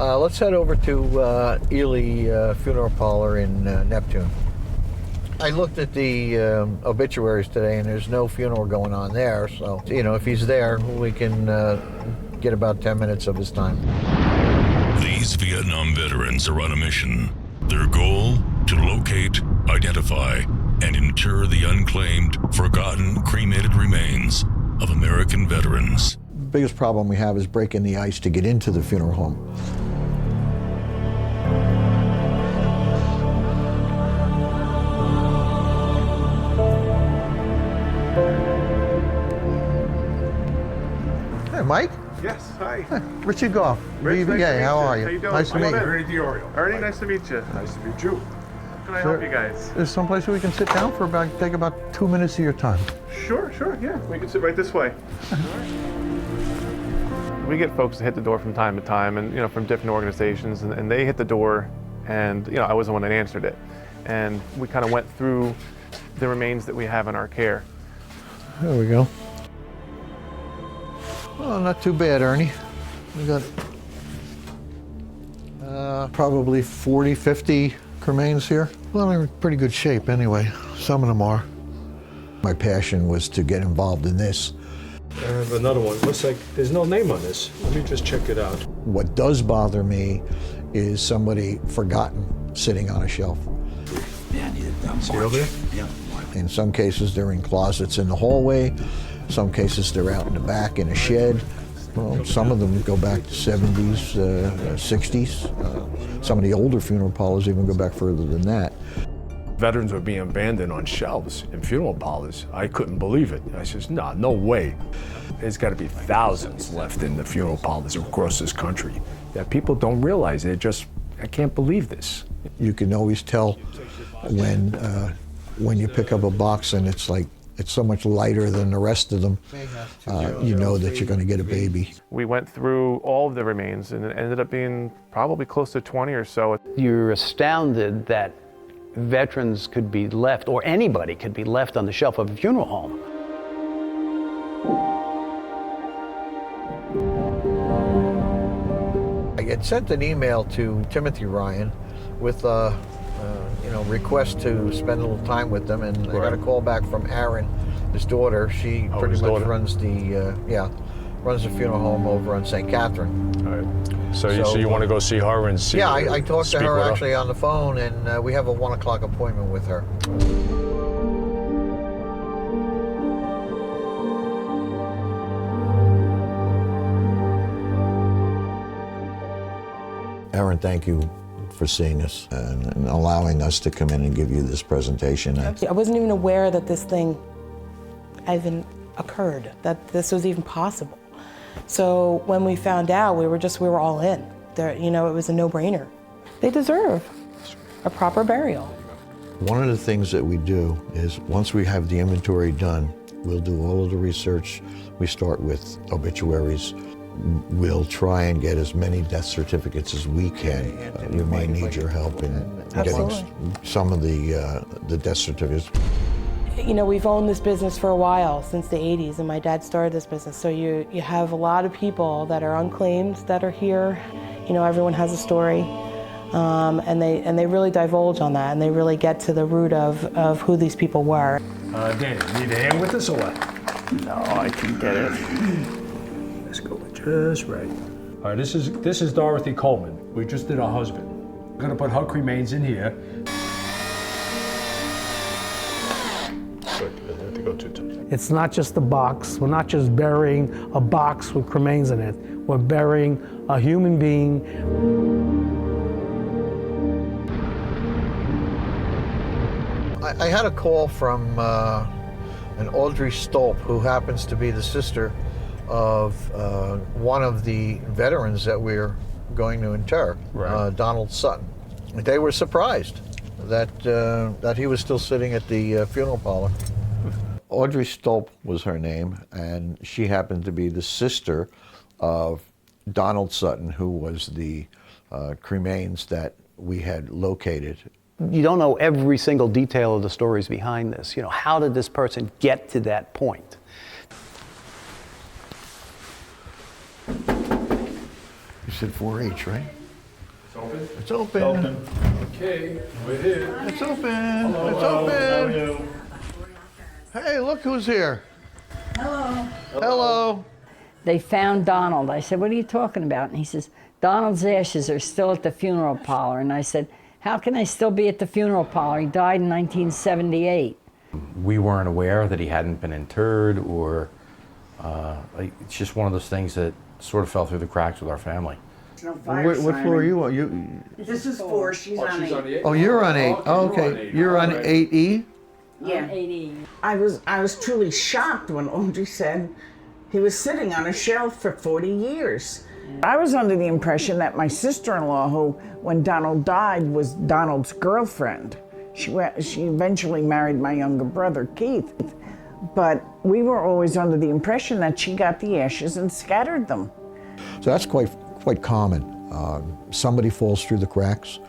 Let's head over to Ely Funeral Parlor in Neptune. I looked at the obituaries today, and there's no funeral going on there. So, if he's there, we can get about 10 minutes of his time. These Vietnam veterans are on a mission. Their goal? To locate, identify, and inter the unclaimed, forgotten, cremated remains of American veterans. The biggest problem we have is breaking the ice to get into the funeral home. Hey, Mike. Yes, hi. Richard Goff, Rich, nice BVA, how are you? How you doing? Nice to meet you. Ernie DiOrio. Ernie, nice to meet you. Nice to meet you. How can I help you guys? There's someplace where we can sit down for take about 2 minutes of your time. Sure, yeah. We can sit right this way. We get folks that hit the door from time to time, and from different organizations, and they hit the door, and I was the one that answered it, and we kind of went through the remains that we have in our care. There we go. Oh, not too bad, Ernie. We got probably 40, 50 cremains here. Well, they're in pretty good shape anyway. Some of them are. My passion was to get involved in this. I have another one. Looks like there's no name on this. Let me just check it out. What does bother me is somebody forgotten sitting on a shelf. Yeah, I need it. See over there? Yeah. In some cases, they're in closets in the hallway. Some cases, they're out in the back in a shed. Well, some of them go back to 70s, 60s. Some of the older funeral parlors even go back further than that. Veterans were being abandoned on shelves in funeral parlors. I couldn't believe it. I says, no way. There's got to be thousands left in the funeral parlors across this country that people don't realize. I can't believe this. You can always tell when you pick up a box and it's so much lighter than the rest of them, you know that you're going to get a baby. We went through all of the remains, and it ended up being probably close to 20 or so. You're astounded that veterans could be left, or anybody could be left on the shelf of a funeral home. I had sent an email to Timothy Ryan with a request to spend a little time with them, and I got a call back from Aaron, his daughter. She pretty much runs the funeral home over on St. Catherine. All right. So you want to go see her and see? Yeah, I talked to her actually on the phone, and we have a 1 o'clock appointment with her. Aaron, thank you for seeing us and allowing us to come in and give you this presentation. I wasn't even aware that this thing even occurred, that this was even possible. So when we found out, we were all in. It was a no-brainer. They deserve a proper burial. One of the things that we do is once we have the inventory done, we'll do all of the research. We start with obituaries. We'll try and get as many death certificates as we can. We may need your help in getting some of the death certificates. We've owned this business for a while, since the 80s, and my dad started this business. So you have a lot of people that are unclaimed that are here. Everyone has a story, and they really divulge on that, and they really get to the root of who these people were. Danny, need a hand with this or what? No, I can get it. Let's go just right. All right, this is Dorothy Coleman. We just did her husband. We're gonna put her remains in here. It's not just a box. We're not just burying a box with cremains in it. We're burying a human being. I had a call from an Audrey Stolp, who happens to be the sister of one of the veterans that we're going to inter, Donald Sutton. They were surprised that he was still sitting at the funeral parlor. Audrey Stolp was her name, and she happened to be the sister of Donald Sutton, who was the cremains that we had located. You don't know every single detail of the stories behind this. How did this person get to that point? You said 4-H, right? It's open. Okay, we're here. It's open. It's open. Hey, look who's here. Hello. They found Donald. I said, what are you talking about? And he says, Donald's ashes are still at the funeral parlor. And I said, how can they still be at the funeral parlor? He died in 1978. We weren't aware that he hadn't been interred, or it's just one of those things that sort of fell through the cracks with our family. What floor are you on? This is 4, she's on 8. Oh, you're on 8. Oh, okay. You're on 8E? Yeah. 80. I was truly shocked when Audrey said he was sitting on a shelf for 40 years. I was under the impression that my sister-in-law, who, when Donald died, was Donald's girlfriend. She eventually married my younger brother, Keith. But we were always under the impression that she got the ashes and scattered them. So that's quite common. Somebody falls through the cracks.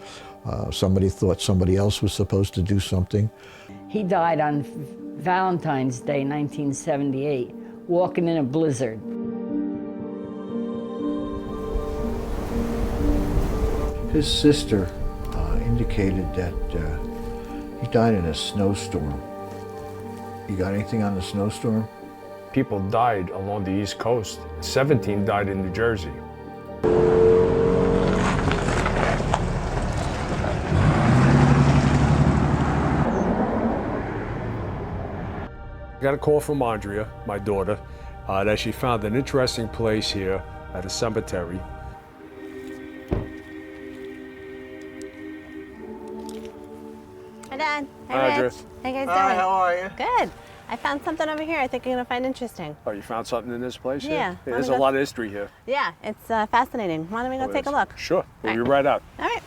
Somebody thought somebody else was supposed to do something. He died on Valentine's Day, 1978, walking in a blizzard. His sister indicated that he died in a snowstorm. You got anything on the snowstorm? People died along the East Coast. 17 died in New Jersey. I got a call from Andrea, my daughter, that she found an interesting place here at a cemetery. Hi, Dad. Hi, Rich. Andrea. How you guys doing? Hi, how are you? Good. I found something over here I think you're going to find interesting. Oh, you found something in this place here? Yeah. There's a lot of history here. Yeah, it's fascinating. Why don't we go take a look? Sure. We'll be All right out. All right.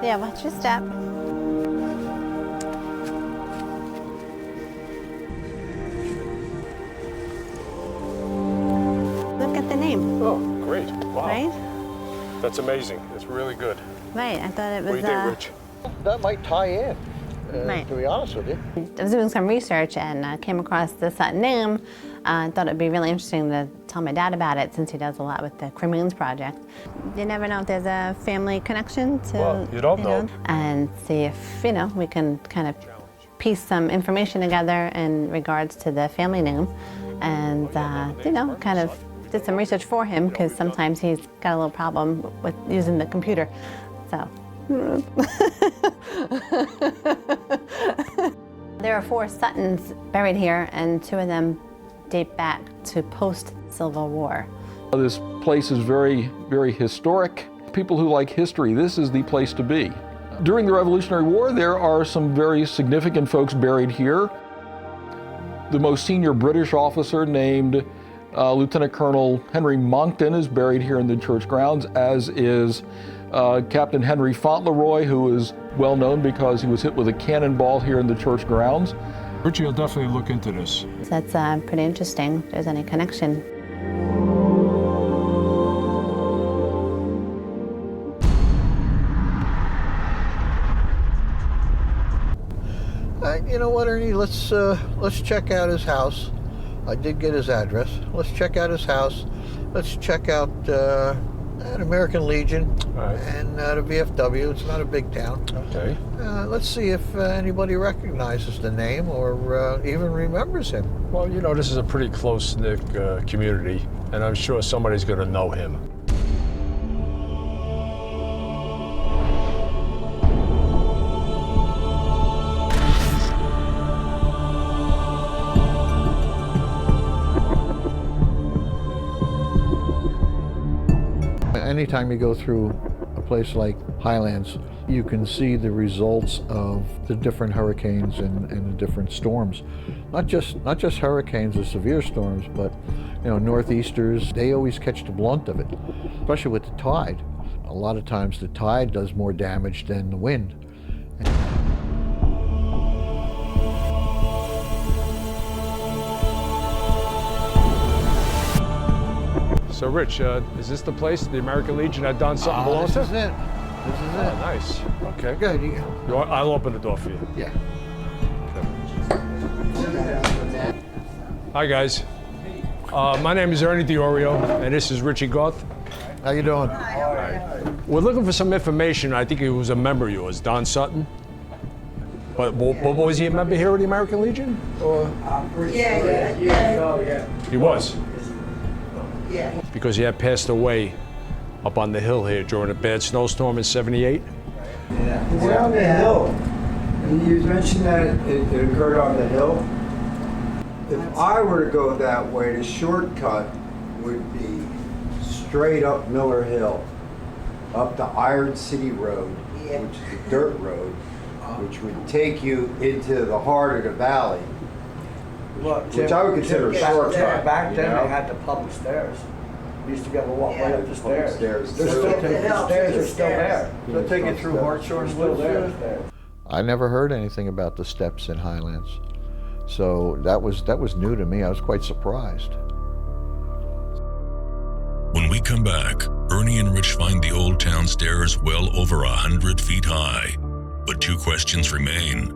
Yeah, watch your step. Look at the name. Oh, great. Wow. Right? That's amazing. It's really good. Right, I thought it was... What do you think, Rich? That might tie in, Right. to be honest with you. I was doing some research and came across the Sutton name. I thought it'd be really interesting to tell my dad about it since he does a lot with the Cremated project. You never know if there's a family connection to, Well, you don't know. and see if, we can kind of piece some information together in regards to the family name and, kind of did some research for him because sometimes he's got a little problem with using the computer, so. There are 4 Suttons buried here, and 2 of them date back to post-Civil War. This place is very, very historic. People who like history, this is the place to be. During the Revolutionary War, there are some very significant folks buried here. The most senior British officer named Lieutenant Colonel Henry Monckton is buried here in the church grounds, as is Captain Henry Fauntleroy, who is well known because he was hit with a cannonball here in the church grounds. Richie will definitely look into this. That's pretty interesting, if there's any connection. You know what, Ernie? Let's check out his house. I did get his address. Let's check out his house. Let's check out an American Legion and the VFW. It's not a big town. Okay. Let's see if anybody recognizes the name or even remembers him. Well, this is a pretty close-knit community, and I'm sure somebody's going to know him. Anytime you go through a place like Highlands, you can see the results of the different hurricanes and the different storms. Not just hurricanes or severe storms, but northeasters, they always catch the blunt of it, especially with the tide. A lot of times the tide does more damage than the wind. So, Rich, is this the place the American Legion at Don Sutton belongs to? This is it. This is it. Nice. Okay. Good. I'll open the door for you. Yeah. Hi, guys. My name is Ernie Diorio, and this is Richie Goth. How you doing? We're looking for some information. I think he was a member of yours, Don Sutton. But was he a member here of the American Legion? Or? Yeah. He was? Yeah. Because he had passed away up on the hill here during a bad snowstorm in '78. Yeah. It's on the hill. And you mentioned that it occurred on the hill. If I were to go that way, the shortcut would be straight up Miller Hill, up the Iron City Road, which is a dirt road, which would take you into the heart of the valley, which I would consider a shortcut. Back then, they had the public stairs. You used to be able to walk right up the stairs. The stairs are still there. They'll take you through Hartshorn Still Woods. there. I never heard anything about the steps in Highlands, so that was new to me. I was quite surprised. When we come back, Ernie and Rich find the old town stairs well over 100 feet high. But two questions remain.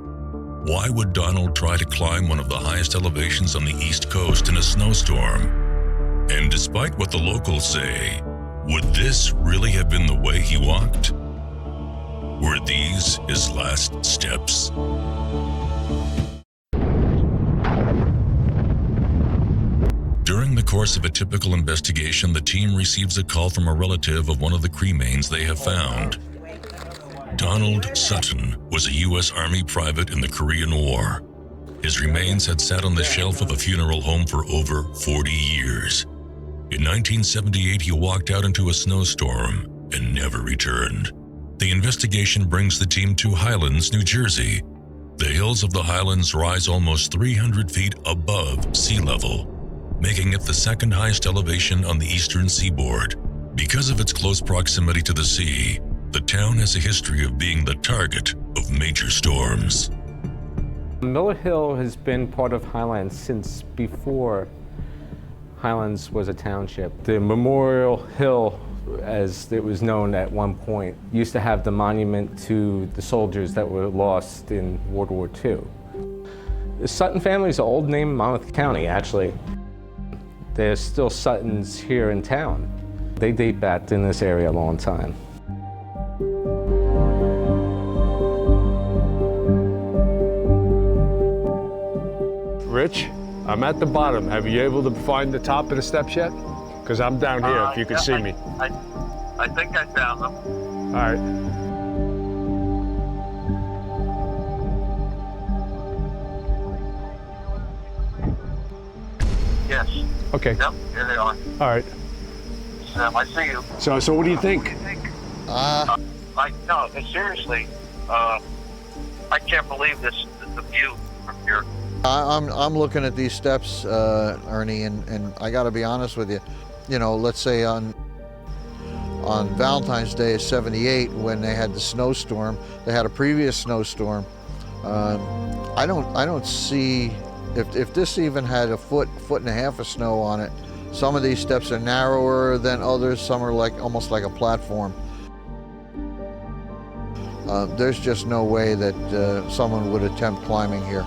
Why would Donald try to climb one of the highest elevations on the East Coast in a snowstorm? And despite what the locals say, would this really have been the way he walked? Were these his last steps? During the course of a typical investigation, the team receives a call from a relative of one of the cremains they have found. Donald Sutton was a U.S. Army private in the Korean War. His remains had sat on the shelf of a funeral home for over 40 years. In 1978, he walked out into a snowstorm and never returned. The investigation brings the team to Highlands, New Jersey. The hills of the Highlands rise almost 300 feet above sea level, making it the second highest elevation on the eastern seaboard. Because of its close proximity to the sea, the town has a history of being the target of major storms. Miller Hill has been part of Highlands since before Highlands was a township. The Memorial Hill, as it was known at one point, used to have the monument to the soldiers that were lost in World War II. The Sutton family is an old name in Monmouth County, actually. There's still Suttons here in town. They date back in this area a long time. Rich, I'm at the bottom. Have you able to find the top of the steps yet? Because I'm down here, if you can see me. I think I found them. All right. Yes. Okay. Yep, here they are. All right. I see you. So what do you think? No, seriously, I can't believe the view from here. I'm looking at these steps, Ernie, and I got to be honest with you. You know, let's say on Valentine's Day of '78, when they had the snowstorm, they had a previous snowstorm. I don't see if this even had a foot and a half of snow on it. Some of these steps are narrower than others. Some are almost like a platform. There's just no way that someone would attempt climbing here.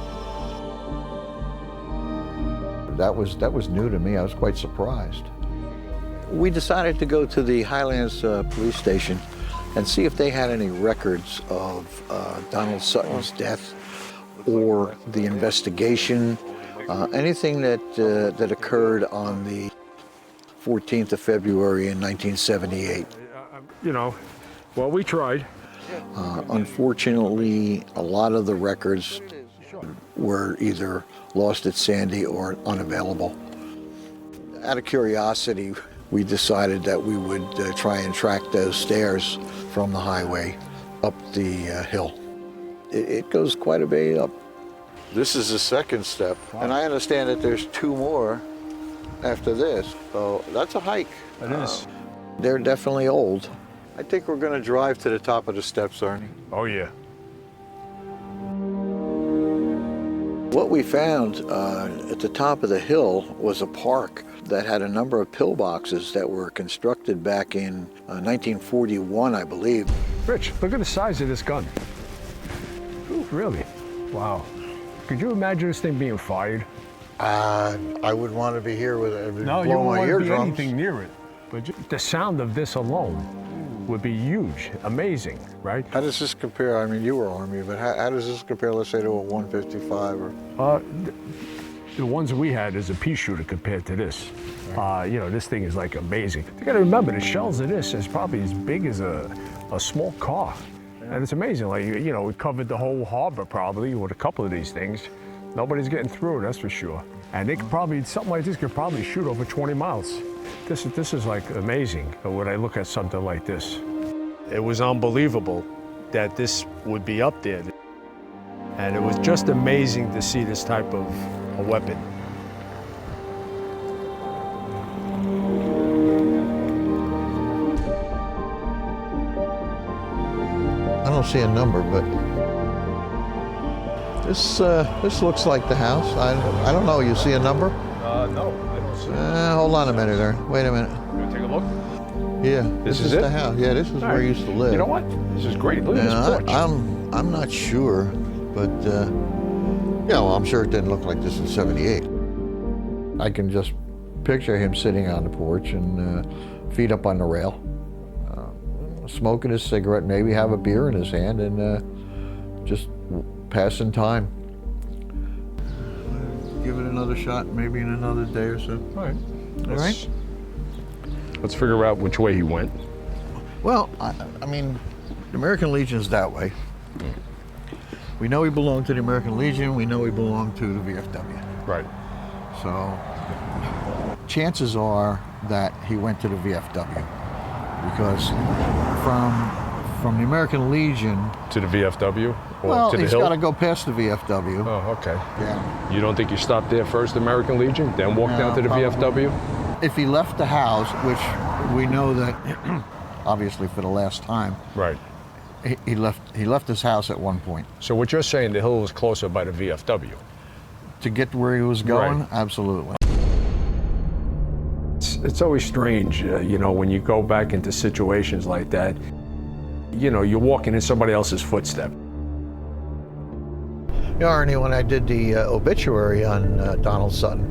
That was new to me. I was quite surprised. We decided to go to the Highlands police station and see if they had any records of Donald Sutton's death or the investigation, anything that occurred on the 14th of February in 1978. You know, well, we tried. Unfortunately, a lot of the records were either lost at Sandy or unavailable. Out of curiosity, we decided that we would try and track those stairs from the highway up the hill. It goes quite a bit up. This is the second step, and I understand that there's two more after this, so that's a hike. It is. They're definitely old. I think we're going to drive to the top of the steps, Ernie. Oh, yeah. What we found at the top of the hill was a park that had a number of pillboxes that were constructed back in 1941, I believe. Rich, look at the size of this gun. Ooh, really? Wow. Could you imagine this thing being fired? I wouldn't want to be here with it. No, you blow wouldn't my want to be eardrums. anything near it. But the sound of this alone would be huge, amazing, right? How does this compare? I mean, you were Army, but how does this compare, let's say, to a 155 or? The ones we had is a pea shooter compared to this. You know, this thing is like amazing. You got to remember, the shells of this is probably as big as a small car. And it's amazing, like, you know, we covered the whole harbor probably with a couple of these things. Nobody's getting through, that's for sure. And they could probably, something like this could probably shoot over 20 miles. This is like amazing when I look at something like this. It was unbelievable that this would be up there. And it was just amazing to see this type of a weapon. I don't see a number, but this looks like the house. I don't know. You see a number? No, I don't see it. Hold on a minute there. Wait a minute. You want to take a look? Yeah, This is is it? the house. Yeah, this is where I used to live. You know what? This is great. Look at this porch. I'm not sure, but yeah, well, I'm sure it didn't look like this in '78. I can just picture him sitting on the porch and feet up on the rail, smoking his cigarette, maybe have a beer in his hand, and just passing time. Give it another shot, maybe in another day or so. All right. All right. Let's figure out which way he went. Well, I mean, the American Legion's that way. We know he belonged to the American Legion. We know he belonged to the VFW. Right. So, chances are that he went to the VFW because from the American Legion to the VFW or well, to the he's hill? got to go past the VFW. Oh, okay. Yeah. You don't think you stopped there first, American Legion, then walked down to the probably. VFW? If he left the house, which we know that obviously for the last time, right? He left his house at one point. So what you're saying, the hill was closer by the VFW? To get to where he was going, Right. Absolutely. It's always strange, you know, when you go back into situations like that. You know, you're walking in somebody else's footstep. You know, Arnie, when I did the obituary on Donald Sutton,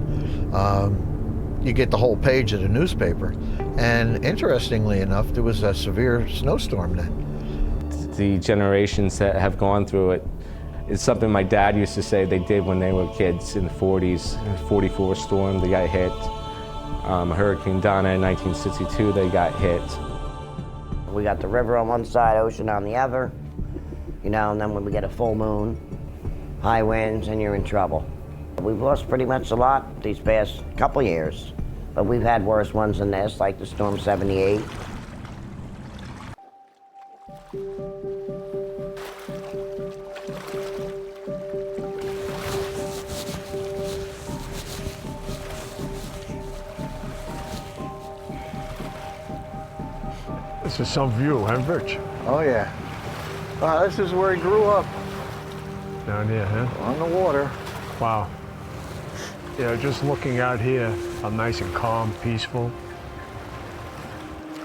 you get the whole page of the newspaper. And interestingly enough, there was a severe snowstorm then. The generations that have gone through it, it's something my dad used to say they did when they were kids in the 40s. In the 44 storm, they got hit. Hurricane Donna in 1962, they got hit. We got the river on one side, ocean on the other, you know, and then when we get a full moon, high winds, and you're in trouble. We've lost pretty much a lot these past couple years, but we've had worse ones than this, like the storm 78. This is some view, huh, Rich? Oh yeah. This is where he grew up. Down here, huh? On the water. Wow. You know, just looking out here, I'm nice and calm, peaceful.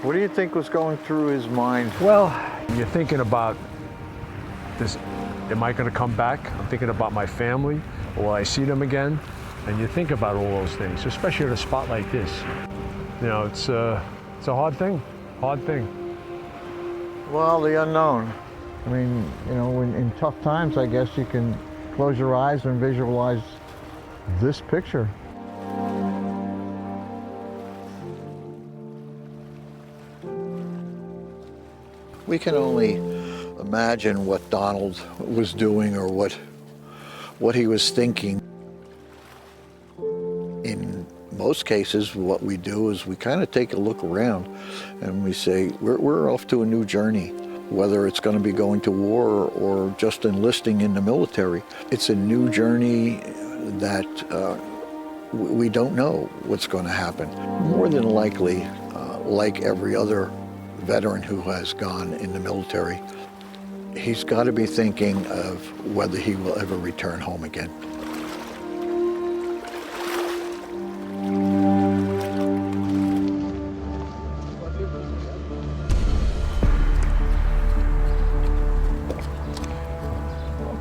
What do you think was going through his mind? Well, you're thinking about this, am I gonna come back? I'm thinking about my family, will I see them again? And you think about all those things, especially at a spot like this. You know, it's a hard thing. Well, the unknown. I mean, you know, in tough times, I guess you can close your eyes and visualize this picture. We can only imagine what Donald was doing or what he was thinking. In most cases, what we do is we kind of take a look around and we say, we're off to a new journey, whether it's going to be going to war or just enlisting in the military. It's a new journey that we don't know what's going to happen. More than likely, like every other veteran who has gone in the military, he's got to be thinking of whether he will ever return home again.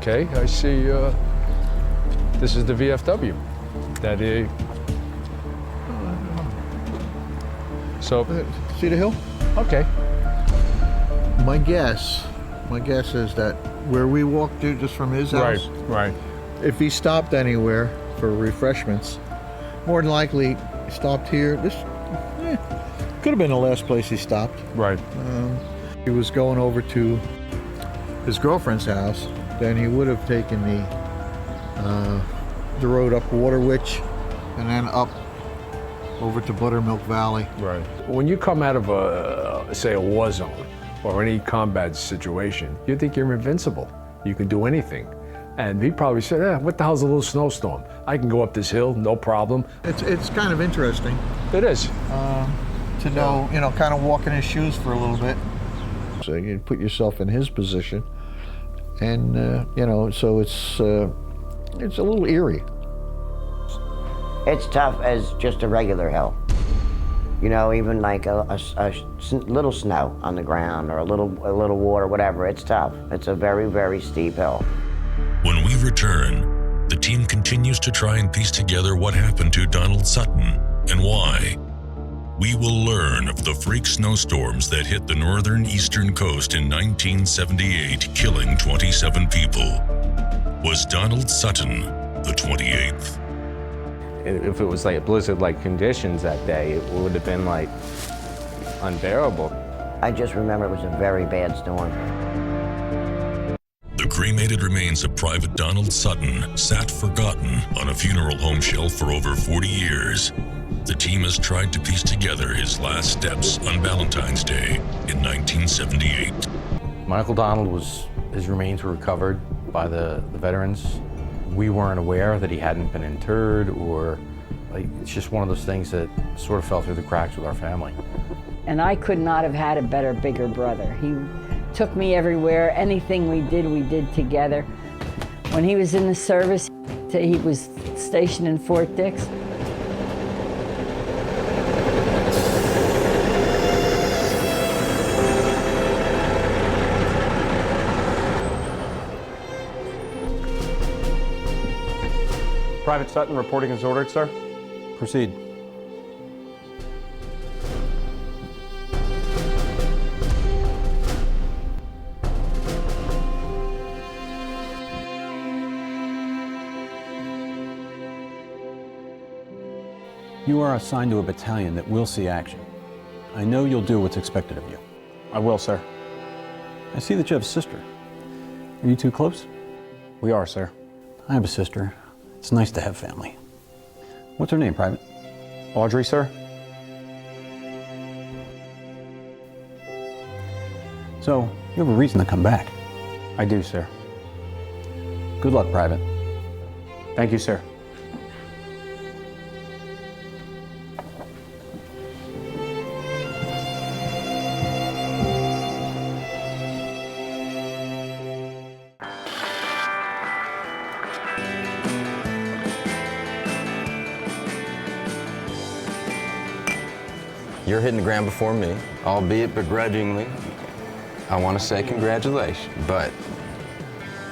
Okay, I see this is the VFW. That is. So, see the hill? Okay. My guess is that where we walked to just from his house. Right. If he stopped anywhere for refreshments, more than likely he stopped here. This could have been the last place he stopped. Right. He was going over to his girlfriend's house, then he would have taken the road up Waterwitch and then up over to Buttermilk Valley. Right. When you come out of say a war zone or any combat situation, you think you're invincible. You can do anything. And he probably said, what the hell's a little snowstorm? I can go up this hill, no problem. It's kind of interesting. It is. To know, kind of walk in his shoes for a little bit. So you put yourself in his position, and so it's a little eerie. It's tough as just a regular hill. Even like a little snow on the ground or a little water, whatever. It's tough. It's a very, very steep hill. When we return, the team continues to try and piece together what happened to Donald Sutton and why. We will learn of the freak snowstorms that hit the northern eastern coast in 1978, killing 27 people. Was Donald Sutton the 28th? If it was like blizzard-like conditions that day, it would have been like unbearable. I just remember it was a very bad storm. The cremated remains of Private Donald Sutton sat forgotten on a funeral home shelf for over 40 years. The team has tried to piece together his last steps on Valentine's Day in 1978. My Uncle Donald his remains were recovered by the veterans. We weren't aware that he hadn't been interred, or it's just one of those things that sort of fell through the cracks with our family. And I could not have had a better, bigger brother. He took me everywhere. Anything we did together. When he was in the service, he was stationed in Fort Dix. Private Sutton reporting as ordered, sir. Proceed. You are assigned to a battalion that will see action. I know you'll do what's expected of you. I will, sir. I see that you have a sister. Are you two close? We are, sir. I have a sister. It's nice to have family. What's her name, Private? Audrey, sir. So, you have a reason to come back. I do, sir. Good luck, Private. Thank you, sir. You're hitting the ground before me, albeit begrudgingly. I want to say congratulations, but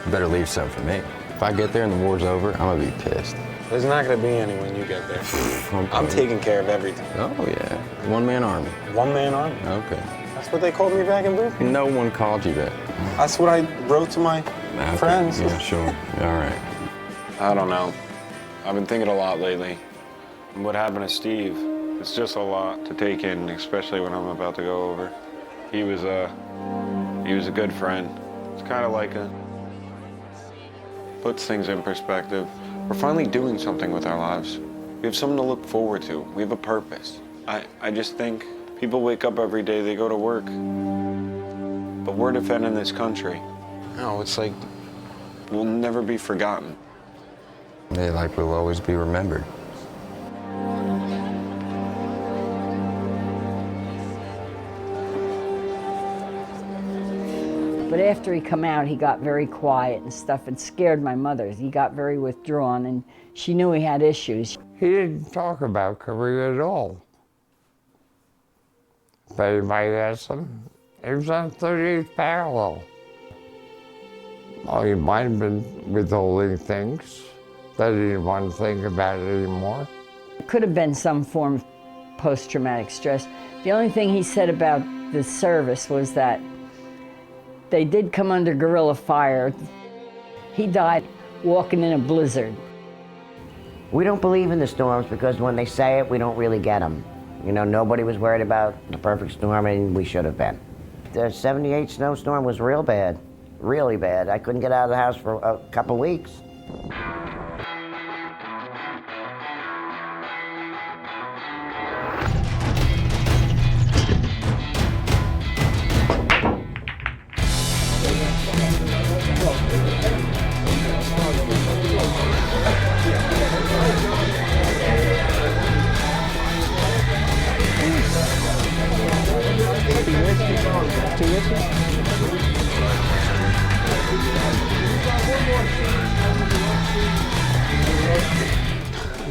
you better leave some for me. If I get there and the war's over, I'm gonna be pissed. There's not gonna be any when you get there. Okay. I'm taking care of everything. Oh yeah, one-man army. One-man army. Okay. That's what they called me back in Booth. No one called you that. That's what I wrote to my friends. Yeah, sure. All right. I don't know. I've been thinking a lot lately. What happened to Steve? It's just a lot to take in, especially when I'm about to go over. He was a good friend. It's kind of like puts things in perspective. We're finally doing something with our lives. We have something to look forward to. We have a purpose. I just think people wake up every day, they go to work, but we're defending this country. No, it's like we'll never be forgotten. They like we'll always be remembered. But after he come out, he got very quiet and stuff. It scared my mother. He got very withdrawn, and she knew he had issues. He didn't talk about career at all. But you might ask him, he was on 38th parallel. Oh, he might have been withholding things that he didn't want to think about it anymore. It could have been some form of post-traumatic stress. The only thing he said about the service was that they did come under guerrilla fire. He died walking in a blizzard. We don't believe in the storms because when they say it, we don't really get them. You know, nobody was worried about the perfect storm, and we should have been. The 78 snowstorm was real bad, really bad. I couldn't get out of the house for a couple weeks.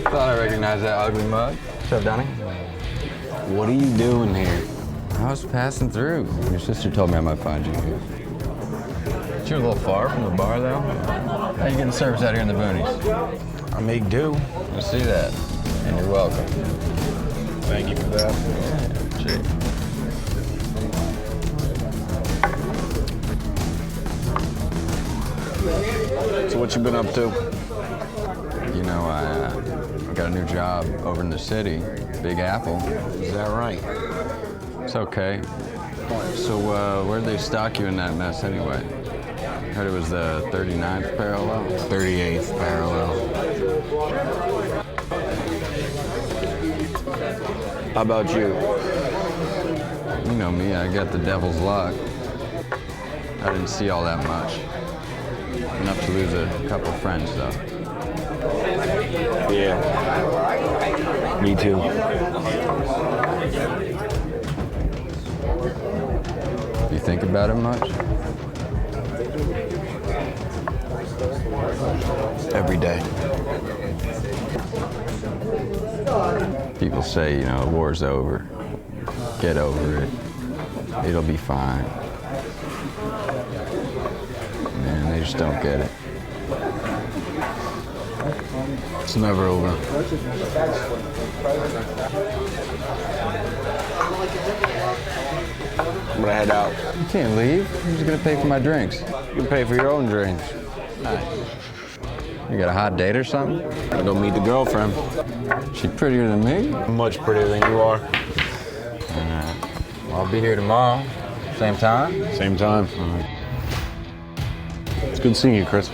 Thought I recognized that ugly mug. What's up, Donnie? What are you doing here? I was passing through. Your sister told me I might find you here. You're a little far from the bar, though. How you getting service out here in the boonies? I make do. I see that. And you're welcome. Thank you for that. Yeah, cheers. So what you been up to? You know, I got a new job over in the city, Big Apple. Is that right? It's okay. So where'd they stock you in that mess anyway? Heard it was the 39th parallel? 38th parallel. How about you? You know me, I got the devil's luck. I didn't see all that much. Enough to lose a couple friends, though. Yeah. Me too. You think about it much? Every day. People say, you know, the war's over. Get over it. It'll be fine. Man, they just don't get it. It's never over. I'm gonna head out. You can't leave. Who's gonna pay for my drinks? You can pay for your own drinks. You got a hot date or something? I go meet the girlfriend. She prettier than me? Much prettier than you are. Well, I'll be here tomorrow. Same time? Same time. All right. It's good seeing you, Chris.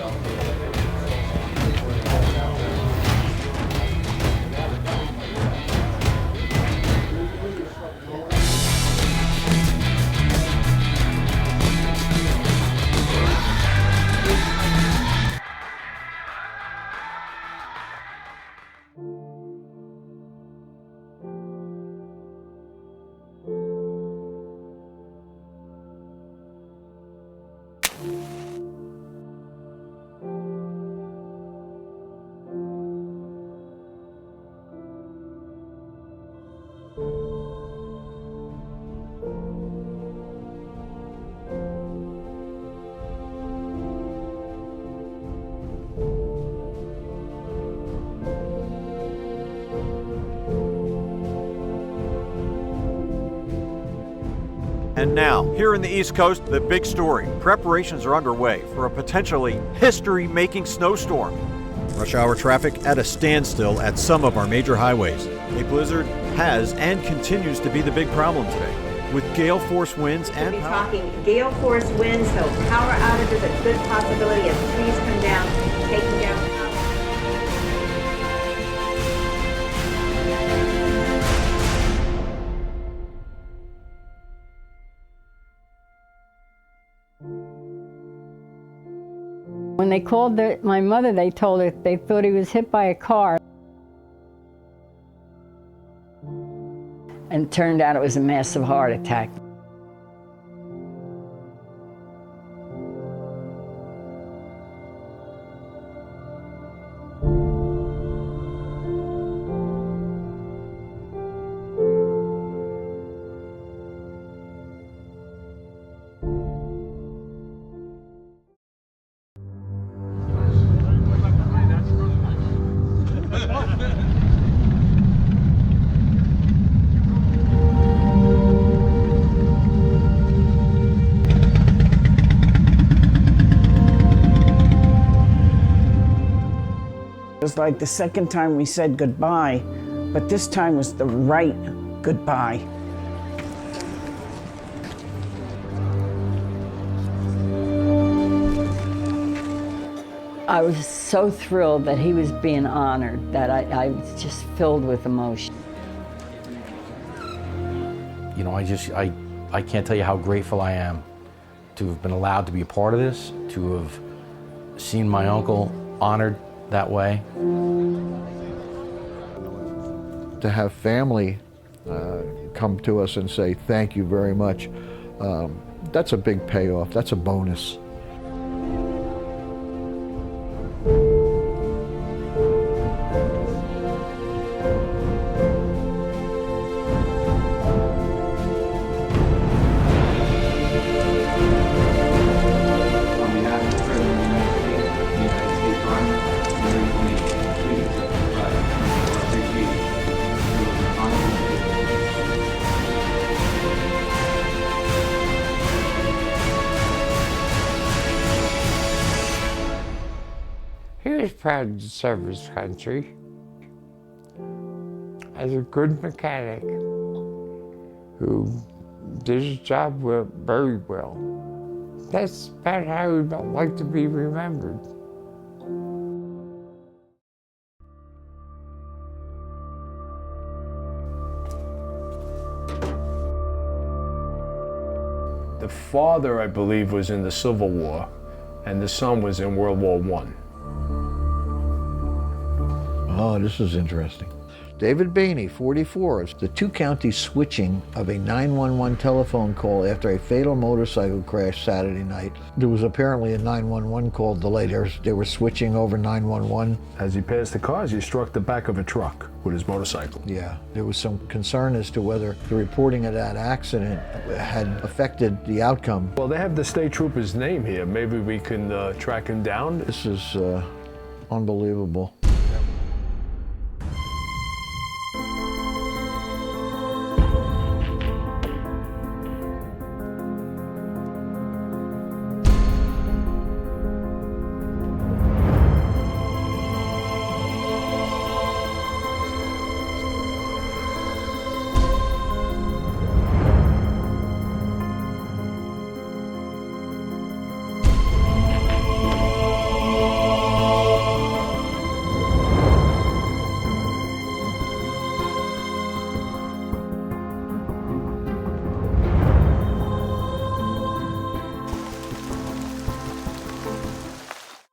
And now, here in the East Coast, the big story. Preparations are underway for a potentially history-making snowstorm. Rush hour traffic at a standstill at some of our major highways. A blizzard has and continues to be the big problem today, with gale force winds and We'll be talking gale force winds, so power outages, a good possibility as trees come down, taking down power. When they called my mother, they told her they thought he was hit by a car. And it turned out it was a massive heart attack. was like the second time we said goodbye, but this time was the right goodbye. I was so thrilled that he was being honored that I was just filled with emotion. You know, I can't tell you how grateful I am to have been allowed to be a part of this, to have seen my uncle honored that way. To have family come to us and say thank you very much, that's a big payoff, that's a bonus. He was proud to serve his country as a good mechanic who did his job very well. That's about how he would like to be remembered. The father, I believe, was in the Civil War, and the son was in World War I. Oh, this is interesting. David Bainey, 44, is the two-county switching of a 911 telephone call after a fatal motorcycle crash Saturday night. There was apparently a 911 call delayed. They were switching over 911. As he passed the cars, he struck the back of a truck with his motorcycle. Yeah, there was some concern as to whether the reporting of that accident had affected the outcome. Well, they have the state trooper's name here. Maybe we can track him down. This is unbelievable.